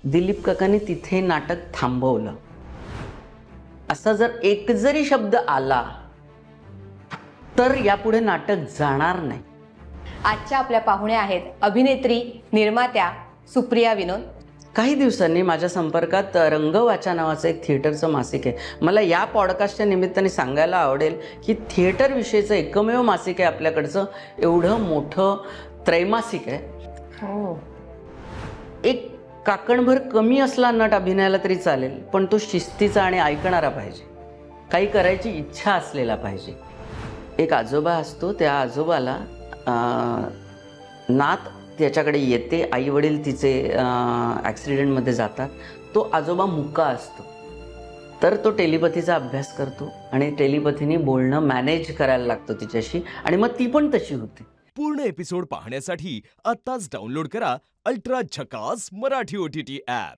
दिलीप काकांनी तिथे नाटक थांबवलं. असा जर एक जरी शब्द आला तर यापुढे नाटक जाणार नाही. आजच्या आपल्या पाहुण्या आहेत अभिनेत्री, निर्मात्या सुप्रिया विनोद. काही दिवसांनी माझ्या संपर्कात रंगवाचा नावाचं एक थिएटरचं मासिक आहे. मला या पॉडकास्टच्या निमित्ताने सांगायला आवडेल की थिएटर विषयीचं एकमेव मासिक आहे आपल्याकडचं. एवढं मोठं त्रैमासिक आहे. हो. एक काकणभर कमी असला नट अभिनयाला तरी चालेल, पण तो शिस्तीचा आणि ऐकणारा पाहिजे. काही करायची इच्छा असलेला पाहिजे. एक आजोबा असतो, त्या आजोबाला नात त्याच्याकडे येते. आई वडील तिचे ॲक्सिडेंटमध्ये जातात. तो आजोबा मुका असतो. तर तो टेलिपथीचा अभ्यास करतो आणि टेलिपथीने बोलणं मॅनेज करायला लागतो तिच्याशी, आणि मग ती पण तशी होते. पूर्ण एपिसोड पाहण्यासाठी आत्ताच डाउनलोड करा अल्ट्रा झकास मराठी OTT ॲप.